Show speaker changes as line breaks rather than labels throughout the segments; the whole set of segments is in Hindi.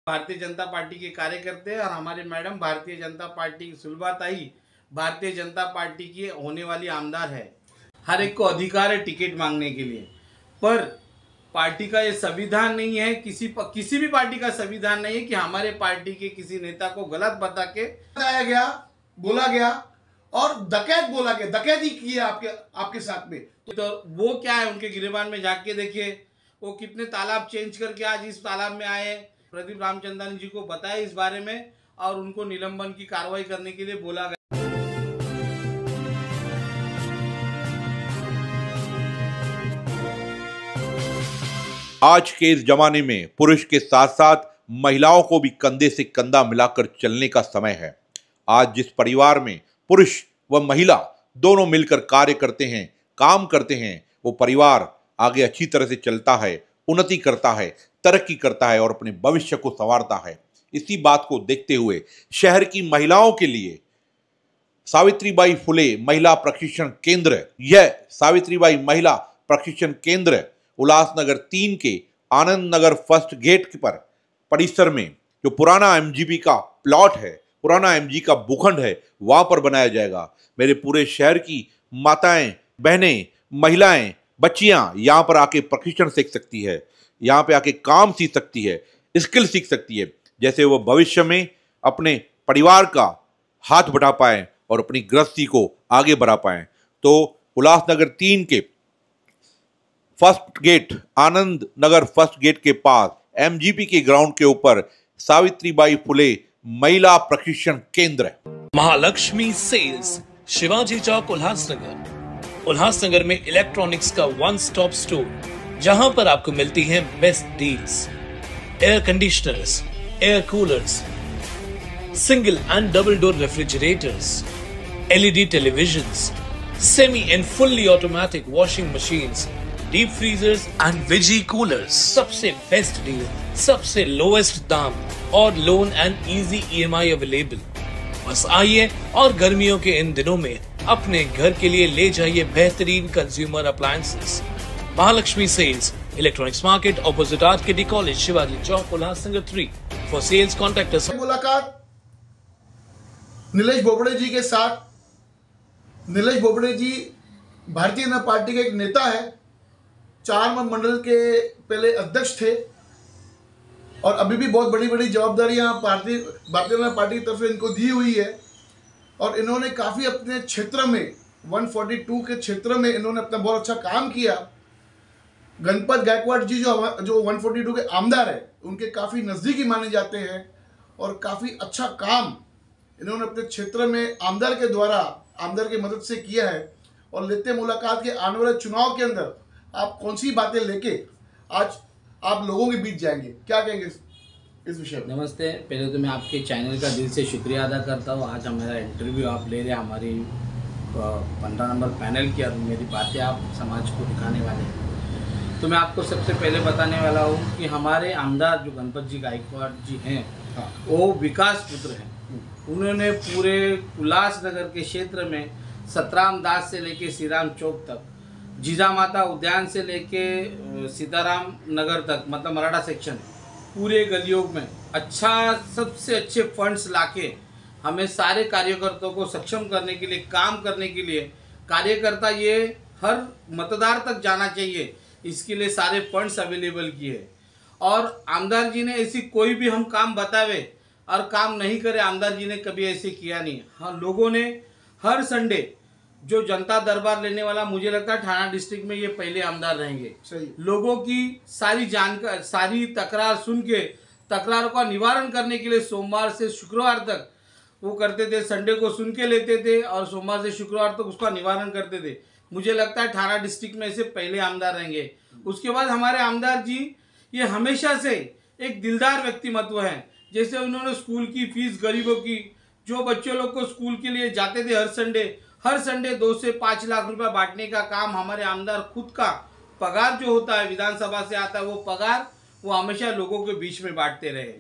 भारतीय जनता पार्टी के कार्यकर्ते हैं और हमारे मैडम भारतीय जनता पार्टी की सुलभाताई भारतीय जनता पार्टी की होने वाली आमदार है। हर एक को अधिकार है टिकट मांगने के लिए, पर पार्टी का ये संविधान नहीं है, किसी भी पार्टी का संविधान नहीं है कि हमारे पार्टी के किसी नेता को गलत बता के
बताया गया, बोला गया और डकैत बोला गया, डकैती की है आपके साथ में।
तो वो क्या है, उनके गिरेबान में जाके देखिए वो कितने तालाब चेंज करके आज इस तालाब में आए। प्रदीप रामचंद्रन जी को बताया इस बारे में और उनको निलंबन की कार्रवाई करने के लिए बोला गया।
आज के इस जमाने में पुरुष के साथ साथ महिलाओं को भी कंधे से कंधा मिलाकर चलने का समय है। आज जिस परिवार में पुरुष व महिला दोनों मिलकर कार्य करते हैं, काम करते हैं, वो परिवार आगे अच्छी तरह से चलता है, उन्नति करता है, तरक्की करता है और अपने भविष्य को संवारता है। इसी बात को देखते हुए शहर की महिलाओं के लिए सावित्रीबाई फुले महिला प्रशिक्षण केंद्र, यह सावित्रीबाई महिला प्रशिक्षण केंद्र उल्लासनगर 3 के आनंद नगर फर्स्ट गेट पर परिसर में जो पुराना एमजीबी का प्लॉट है, पुराना एमजी का भूखंड है, वहां पर बनाया जाएगा। मेरे पूरे शहर की माताएं, बहनें, महिलाएं, बच्चियां यहां पर आके प्रशिक्षण सीख सकती है, यहां पे आके काम सीख सकती है, स्किल सीख सकती है, जैसे वो भविष्य में अपने परिवार का हाथ बढ़ा पाए और अपनी गृहस्थी को आगे बढ़ा पाए। तो उल्लासनगर 3 के first gate, Anand Nagar first gate के पास एमजीपी के ग्राउंड के ऊपर सावित्रीबाई फुले महिला प्रशिक्षण केंद्र है।
महालक्ष्मी सेल्स, शिवाजी चौक, उल्लासनगर। उल्लासनगर में इलेक्ट्रॉनिक्स का वन स्टॉप स्टोर, जहां पर आपको मिलती हैं best deals. Air conditioners, air coolers, single and double door refrigerators, LED televisions, semi and fully automatic washing machines, deep freezers and veggie coolers. सबसे बेस्ट डील, सबसे लोएस्ट दाम और loan and easy EMI available. बस आइए और गर्मियों के इन दिनों में अपने घर के लिए ले जाइए बेहतरीन consumer appliances. Mahalakshmi sales, electronics market, opposite RKD college, Shivaji Chowk, Ulhasnagar 3। For sales contact us.
मुलाकात नीलेश बोबड़े जी के साथ। नीलेश बोबड़े जी भारतीय जनता पार्टी के एक नेता है, 4 मंडल के पहले अध्यक्ष थे और अभी भी बहुत बड़ी बड़ी जवाबदारियां भारतीय जनता पार्टी की तरफ से इनको दी हुई है और इन्होंने काफ़ी अपने क्षेत्र में 142 के क्षेत्र में इन्होंने अपना बहुत अच्छा काम किया। गणपत गायकवाड़ जी जो 142 के आमदार है, उनके काफ़ी नज़दीकी माने जाते हैं और काफ़ी अच्छा काम इन्होंने अपने क्षेत्र में आमदार के द्वारा, आमदार की मदद से किया है। और लेते मुलाकात के आने वाले चुनाव के अंदर आप कौन सी बातें लेके आज आप लोगों के बीच जाएंगे, क्या कहेंगे इस विषय में?
नमस्ते। पहले तो मैं आपके चैनल का दिल से शुक्रिया अदा करता हूँ। आज हमारा इंटरव्यू आप ले रहे हैं हमारी 15 नंबर पैनल की और मेरी बातें आप समाज को दिखाने वाले हैं। तो मैं आपको सबसे पहले बताने वाला हूँ कि हमारे आमदार जो गणपत जी गायकवाड़ जी हैं, वो विकास पुत्र हैं। उन्होंने पूरे उल्लासनगर के क्षेत्र में सतराम दास से लेके श्री राम चौक तक, जीजा माता उद्यान से लेके सीताराम नगर तक, मतलब मराठा सेक्शन, पूरे गलियों में अच्छा सबसे अच्छे फंड्स लाके हमें सारे कार्यकर्ताओं को सक्षम करने के लिए, काम करने के लिए, कार्यकर्ता ये हर मतदार तक जाना चाहिए, इसके लिए सारे फंड्स अवेलेबल किए। और आमदार जी ने ऐसी कोई भी हम काम बतावे और काम नहीं करे, आमदार जी ने कभी ऐसे किया नहीं। हाँ, लोगों ने हर संडे जो जनता दरबार लेने वाला, मुझे लगता है ठाणा डिस्ट्रिक्ट में ये पहले आमदार रहेंगे।
सही।
लोगों की सारी जानकारी, सारी तकरार सुन के तकरार का निवारण करने के लिए सोमवार से शुक्रवार तक वो करते थे, संडे को सुन के लेते थे और सोमवार से शुक्रवार तक उसका निवारण करते थे। मुझे लगता है ठाणा डिस्ट्रिक्ट में से पहले आमदार रहेंगे। उसके बाद हमारे आमदार जी ये हमेशा से एक दिलदार व्यक्तिमत्व हैं। जैसे उन्होंने स्कूल की फीस, गरीबों की, जो बच्चों लोग को स्कूल के लिए जाते थे हर संडे 2 से 5 लाख रुपया बांटने का काम हमारे आमदार खुद का पगार जो होता है विधानसभा से आता है, वो पगार वो हमेशा लोगों के बीच में बांटते रहे।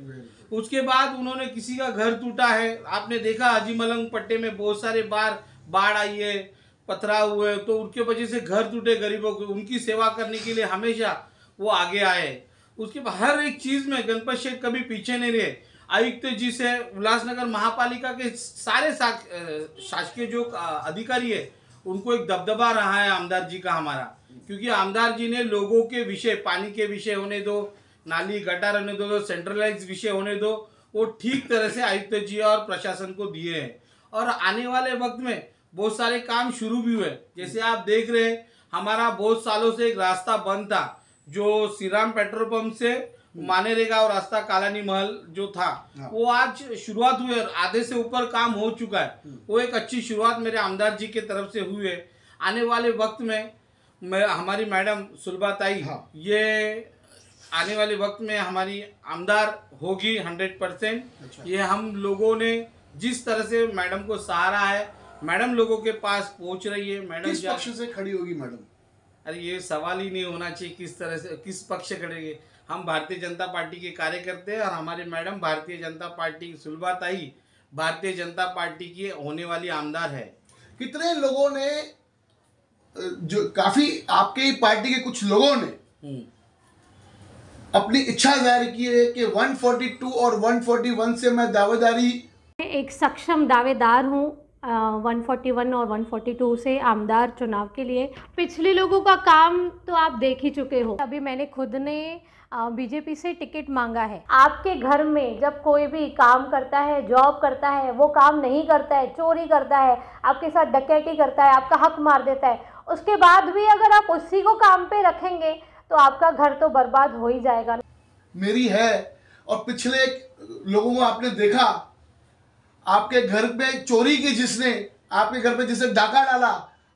उसके बाद उन्होंने किसी का घर टूटा है, आपने देखा हाजी मलंग पट्टे में बहुत सारे बार बाढ़ आई है, पथराव हुए, तो उनके वजह से घर टूटे गरीबों के, उनकी सेवा करने के लिए हमेशा वो आगे आए। उसके बाद हर एक चीज में गणपत शेठ कभी पीछे नहीं रहे। आयुक्त जी से उल्लासनगर महापालिका के सारे शासकीय जो अधिकारी है उनको एक दबदबा रहा है आमदार जी का हमारा, क्योंकि आमदार जी ने लोगों के विषय, पानी के विषय होने दो, नाली गटार होने दो, सेंट्रलाइज विषय होने दो, वो ठीक तरह से आयुक्त जी और प्रशासन को दिए हैं। और आने वाले वक्त में बहुत सारे काम शुरू भी हुए। जैसे आप देख रहे हैं, हमारा बहुत सालों से एक रास्ता बंद था, जो श्री राम पेट्रोल पंप से मानेरेगा और रास्ता कालानी महल जो था, वो आज शुरुआत हुई और आधे से ऊपर काम हो चुका है। वो एक अच्छी शुरुआत मेरे आमदार जी के तरफ से हुई है। आने वाले वक्त में हमारी मैडम सुलभा ताई, ये आने वाले वक्त में हमारी आमदार होगी 100%। ये हम लोगों ने जिस तरह से मैडम को सहारा है, मैडम लोगों के पास पहुंच रही है। मैडम
किस पक्ष से खड़ी होगी मैडम?
अरे ये सवाल ही नहीं होना चाहिए किस तरह से, किस पक्ष से खड़ेंगे। हम भारतीय जनता पार्टी के कार्यकर्ते हैं और हमारे मैडम भारतीय जनता पार्टी सुलभा ताई भारतीय जनता पार्टी की होने वाली आमदार है।
कितने लोगों ने, जो काफी आपके ही पार्टी के कुछ लोगों ने अपनी इच्छा जाहिर की है कि 142 और 141 से मैं दावेदारी,
एक सक्षम दावेदार हूँ 141 और 142 से आमदार चुनाव के लिए। पिछले लोगों का काम तो आप देख ही चुके हो। अभी मैंने खुद ने बीजेपी से टिकट मांगा है। आपके घर में जब कोई भी काम करता है, जॉब करता है, वो काम नहीं करता है, चोरी करता है, आपके साथ डकैती करता है, आपका हक मार देता है, उसके बाद भी अगर आप उसी को काम पे रखेंगे तो आपका घर तो बर्बाद हो ही जाएगा।
मेरी है। और पिछले लोगों को आपने देखा, आपके घर पे चोरी की जिसने, आपके घर पे जिसने डाका डाला,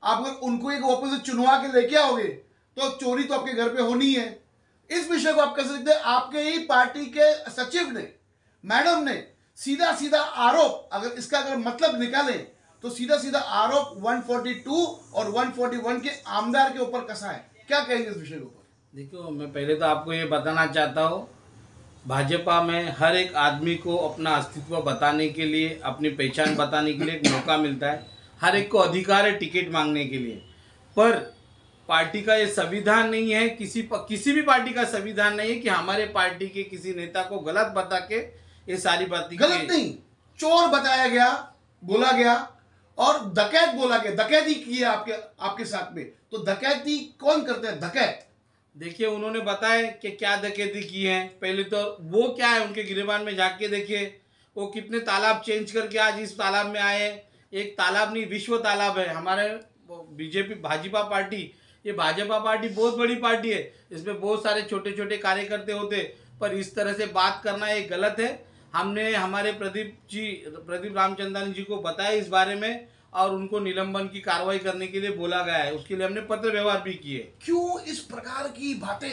आप अगर उनको एक वापस से चुनवा के लेके आओगे तो चोरी तो आपके घर पे होनी है। इस विषय को आप कह सकते हैं, आपके ही पार्टी के सचिव ने, मैडम ने सीधा सीधा आरोप, अगर इसका अगर मतलब निकालें तो सीधा सीधा आरोप 142 और 141 के आमदार के ऊपर कसा है। क्या कहेंगे इस विषय के ऊपर?
देखो, मैं पहले तो आपको ये बताना चाहता हूँ, भाजपा में हर एक आदमी को अपना अस्तित्व बताने के लिए, अपनी पहचान बताने के लिए एक मौका मिलता है। हर एक को अधिकार है टिकट मांगने के लिए, पर पार्टी का ये संविधान नहीं है, किसी भी पार्टी का संविधान नहीं है कि हमारे पार्टी के किसी नेता को गलत बता के ये सारी बातें।
गलत नहीं, चोर बताया गया, बोला गया और डकैत बोला गया, डकैती की है आपके साथ में। तो डकैती कौन करते हैं? डकैत।
देखिए, उन्होंने बताया कि क्या डकैती की है। पहले तो वो क्या है, उनके गिरेबान में जाके देखिए, वो कितने तालाब चेंज करके आज इस तालाब में आए। एक तालाब नहीं, विश्व तालाब है। हमारे बीजेपी भाजपा पार्टी, ये भाजपा पार्टी बहुत बड़ी पार्टी है, इसमें बहुत सारे छोटे छोटे कार्यकर्ता होते, पर इस तरह से बात करना ये गलत है। हमने हमारे प्रदीप रामचंदानी जी को बताया इस बारे में और उनको निलंबन की कार्रवाई करने के लिए बोला गया है। उसके लिए हमने पत्र व्यवहार भी किए।
क्यों इस प्रकार की बातें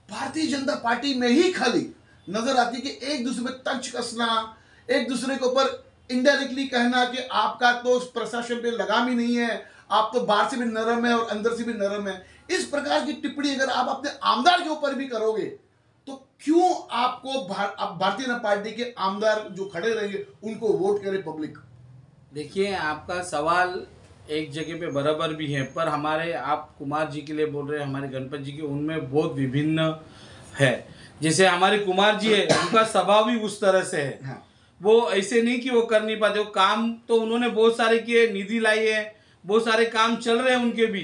भारतीय जनता पार्टी में ही खाली नजर आती कि एक दूसरे में तंज कसना, एक दूसरे के ऊपर इनडायरेक्टली कहना कि आपका तो प्रशासन पे लगाम ही नहीं है, आप तो बाहर से भी नरम है और अंदर से भी नरम है। इस प्रकार की टिप्पणी अगर आप अपने आमदार के ऊपर भी करोगे तो क्यों आपको भारतीय जनता पार्टी के आमदार जो खड़े रहेंगे उनको वोट करे पब्लिक?
देखिए, आपका सवाल एक जगह पे बराबर भी है, पर हमारे, आप कुमार जी के लिए बोल रहे हैं, हमारे गणपत जी के, उनमें बहुत विभिन्न है। जैसे हमारे कुमार जी है, उनका स्वभाव भी उस तरह से है।
हाँ।
वो ऐसे नहीं कि वो कर नहीं पाते, वो काम तो उन्होंने बहुत सारे किए, निधि लाई है, बहुत सारे काम चल रहे हैं उनके भी,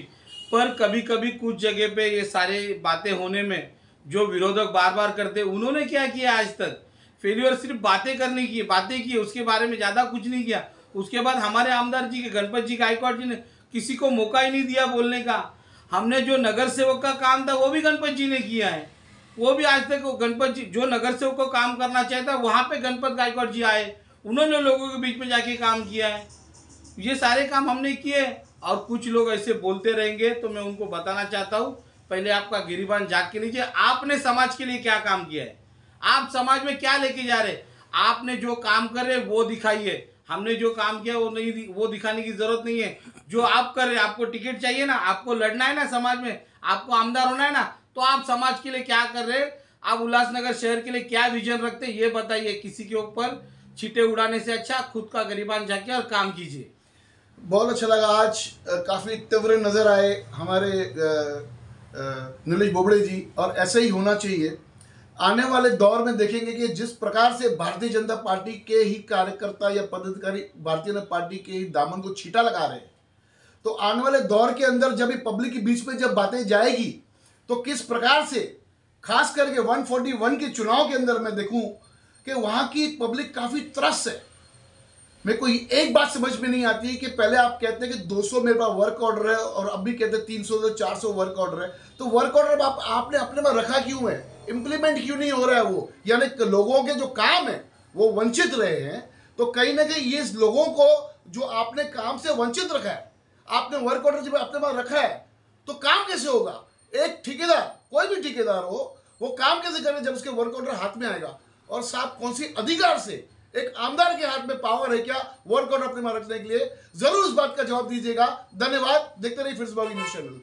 पर कभी कभी कुछ जगह पे ये सारे बातें होने में जो विरोधक बार बार करते, उन्होंने क्या किया आज तक? फेल्यूर सिर्फ बातें करने की, बातें की, उसके बारे में ज़्यादा कुछ नहीं किया। उसके बाद हमारे आमदार जी के, गणपत जी गायकवाड़ जी ने किसी को मौका ही नहीं दिया बोलने का। हमने जो नगर सेवक का काम था वो भी गणपत जी ने किया है, वो भी आज तक गणपत जी, जो नगर सेवक को काम करना चाहता वहाँ पे गणपत गायकवाड़ जी आए, उन्होंने लोगों के बीच में जाके काम किया है। ये सारे काम हमने किए। और कुछ लोग ऐसे बोलते रहेंगे तो मैं उनको बताना चाहता हूँ, पहले आपका गिरीबान जाग के लीजिए, आपने समाज के लिए क्या काम किया है, आप समाज में क्या लेके जा रहे, आपने जो काम कर रहे वो दिखाइए। हमने जो काम किया वो नहीं, वो दिखाने की जरूरत नहीं है। जो आप कर रहे, आपको टिकट चाहिए ना, आपको लड़ना है ना समाज में, आपको आमदार होना है ना, तो आप समाज के लिए क्या कर रहे, आप उल्लासनगर शहर के लिए क्या विजन रखते हैं ये बताइए। किसी के ऊपर छींटे उड़ाने से अच्छा खुद का गिरीबान जाके और काम कीजिए।
बहुत अच्छा लगा, आज काफ़ी तीव्र नज़र आए हमारे नीलेश बोबड़े जी, और ऐसे ही होना चाहिए। आने वाले दौर में देखेंगे कि जिस प्रकार से भारतीय जनता पार्टी के ही कार्यकर्ता या पदाधिकारी भारतीय जनता पार्टी के ही दामन को छींटा लगा रहे हैं, तो आने वाले दौर के अंदर जब ये पब्लिक के बीच में जब बातें जाएगी तो किस प्रकार से, खास करके 141 के चुनाव के अंदर मैं देखूं कि वहां की पब्लिक काफी त्रस्त है। मेरे को एक बात समझ में नहीं आती है कि पहले आप कहते हैं कि 200 मेरे पास वर्क ऑर्डर है और अभी कहते हैं 300 से 400 वर्क ऑर्डर है, तो वर्क ऑर्डर आपने अपने में रखा क्यों है? इंप्लीमेंट क्यों नहीं हो रहा है वो? यानी लोगों के जो काम है वो वंचित रहे हैं, तो कहीं ना कहीं ये लोगों को जो आपने काम से वंचित रखा है, आपने वर्क ऑर्डर जब अपने पास रखा है तो काम कैसे होगा? एक ठेकेदार, कोई भी ठेकेदार हो, वो काम कैसे करे जब उसके वर्क ऑर्डर हाथ में आएगा? और साहब कौन सी अधिकार से एक आमदार के हाथ में पावर है क्या वर्क ऑर्डर अपने में रखने के लिए? जरूर इस बात का जवाब दीजिएगा। धन्यवाद। देखते रहिए फिर न्यूज़ चैनल।